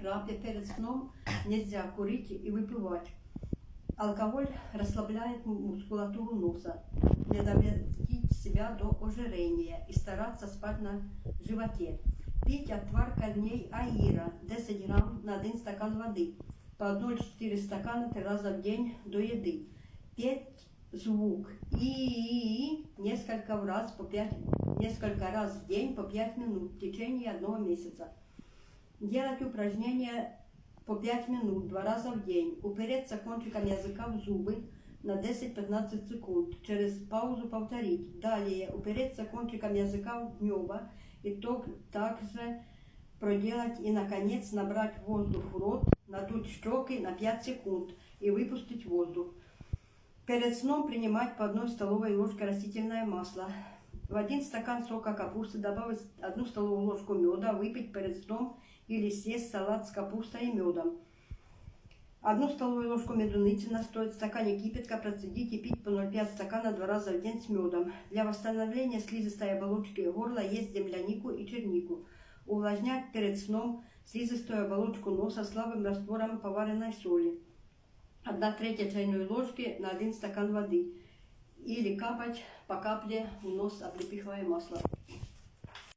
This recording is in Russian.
храпе, перед сном нельзя курить и выпивать. Алкоголь расслабляет мускулатуру носа. Не доводить себя до ожирения и стараться спать на животе. Пить отвар корней аира 10 грамм на 1 стакан воды. По 1,4 стакана 3 раза в день до еды. Петь звук и несколько раз в день по 5 минут в течение 1 месяца. Делать упражнения по 5 минут 2 раза в день. Упереться кончиком языка в зубы на 10-15 секунд. Через паузу повторить. Далее упереться кончиком языка в небо и также проделать и, наконец, набрать воздух в рот, надуть щеки на 5 секунд и выпустить воздух. Перед сном принимать по 1 столовой ложке растительное масло. В 1 стакан сока капусты добавить 1 столовую ложку меда, выпить перед сном или съесть салат с капустой и медом. 1 столовую ложку медуницы настоять в стакане кипятка процедить и пить по 0,5 стакана 2 раза в день с медом. Для восстановления слизистой оболочки горла есть землянику и чернику. Увлажнять перед сном слизистую оболочку носа слабым раствором поваренной соли. 1/3 чайной ложки на 1 стакан воды. Или капать по капле в нос облепиховое масло.